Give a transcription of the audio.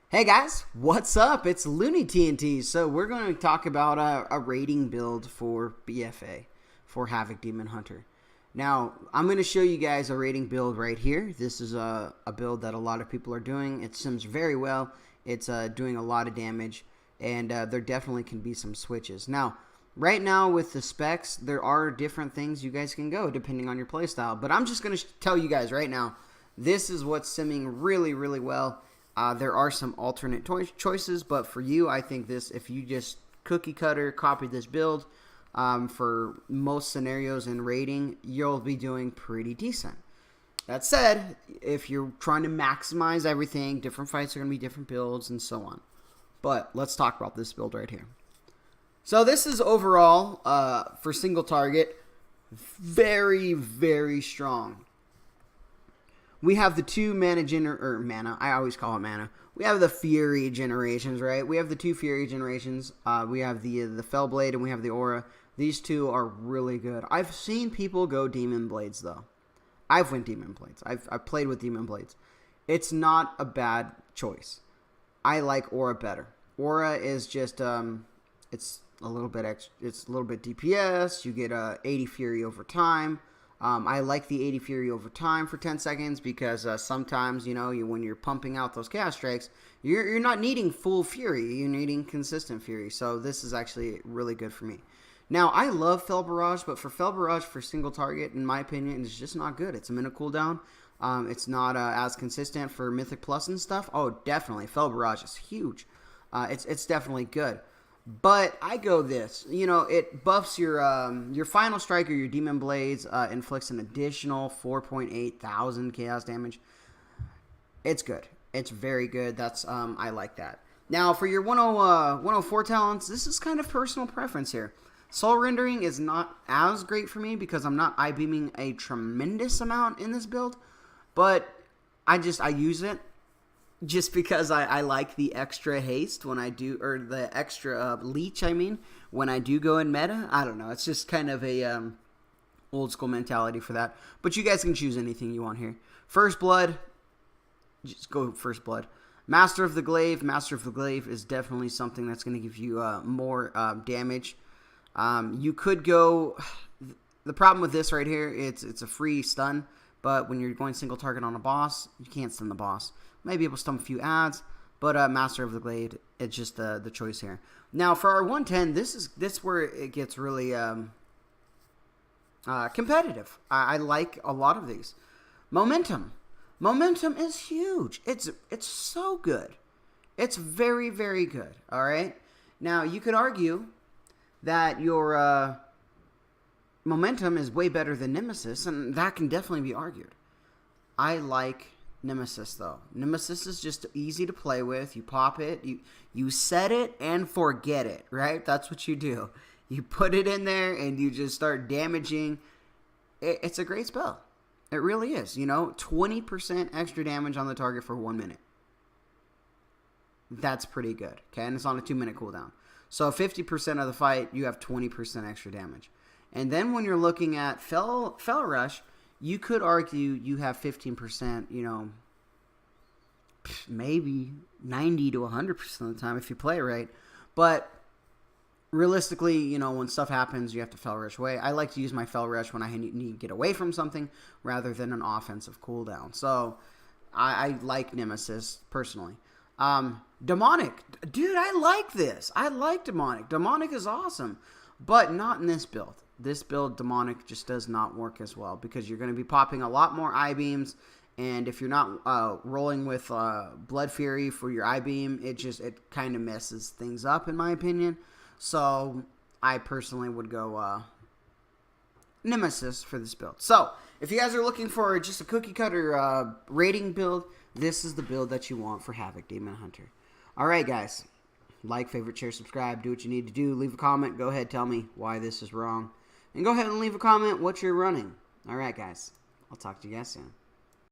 Hey guys, what's up? It's Looney TNT. So we're going to talk about a rating build for BFA, for Havoc Demon Hunter. Now, I'm going to show you guys a rating build right here. This is a build that a lot of people are doing. It sims very well. It's doing a lot of damage, and there definitely can be some switches. Now, right now with the specs, there are different things you guys can go depending on your playstyle. But I'm just going to tell you guys right now, this is what's simming really, really well. There are some alternate choices, but for you, I think this, if you just cookie cutter, copy this build, for most scenarios and rating, you'll be doing pretty decent. That said, if you're trying to maximize everything, different fights are going to be different builds and so on. But let's talk about this build right here. So this is overall, for single target, very, very strong. We have the two mana, I always call it mana. We have the Fury generations, right? We have the two Fury generations. We have the Fellblade and we have the Aura. These two are really good. I've seen people go Demon Blades, though. I've went Demon Blades. I've played with Demon Blades. It's not a bad choice. I like Aura better. Aura is just, it's a little bit DPS. You get 80 Fury over time. I like the 80 Fury over time for 10 seconds because sometimes, when you're pumping out those Chaos Strikes, you're not needing full Fury. You're needing consistent Fury. So this is actually really good for me. Now, I love Fell Barrage, but for Fell Barrage for single target, in my opinion, it's just not good. It's a minute cooldown. It's not as consistent for Mythic Plus and stuff. Oh, definitely. Fell Barrage is huge. It's definitely good. But I go this, it buffs your final strike or your Demon Blades, inflicts an additional 4.8 thousand chaos damage. It's good. It's very good. That's I like that. Now for your 104 talents, this is kind of personal preference here. Soul Rendering is not as great for me because I'm not I-beaming a tremendous amount in this build, but I use it. Just because I like the extra haste when I do, or the extra leech, when I do go in meta. I don't know. It's just kind of a old school mentality for that. But you guys can choose anything you want here. First Blood, just go First Blood. Master of the Glaive. Master of the Glaive is definitely something that's going to give you more damage. You could go. The problem with this right here, it's a free stun. But when you're going single target on a boss, you can't stun the boss. Maybe able to stun a few ads, but Master of the Glade, it's just the choice here. Now for our 110, this is where it gets really competitive. I like a lot of these. Momentum is huge. It's so good. It's very, very good. All right. Now you could argue that your Momentum is way better than Nemesis, and that can definitely be argued. I like Nemesis, though. Nemesis is just easy to play with. You pop it, you set it, and forget it, right? That's what you do. You put it in there, and you just start damaging. It's a great spell. It really is. 20% extra damage on the target for 1 minute. That's pretty good, okay? And it's on a 2-minute cooldown. So 50% of the fight, you have 20% extra damage. And then when you're looking at Fell Rush, you could argue you have 15%, maybe 90 to 100% of the time if you play right. But realistically, when stuff happens, you have to Fell Rush away. I like to use my Fell Rush when I need to get away from something rather than an offensive cooldown. So I like Nemesis personally. Demonic. Dude, I like this. I like Demonic. Demonic is awesome, but not in this build. This build, Demonic, just does not work as well because you're going to be popping a lot more I-beams, and if you're not rolling with Blood Fury for your I-beam, it kind of messes things up, in my opinion. So I personally would go Nemesis for this build. So if you guys are looking for just a cookie-cutter rating build, this is the build that you want for Havoc Demon Hunter. All right, guys. Like, favorite, share, subscribe. Do what you need to do. Leave a comment. Go ahead, tell me why this is wrong. And go ahead and leave a comment what you're running. All right, guys. I'll talk to you guys soon.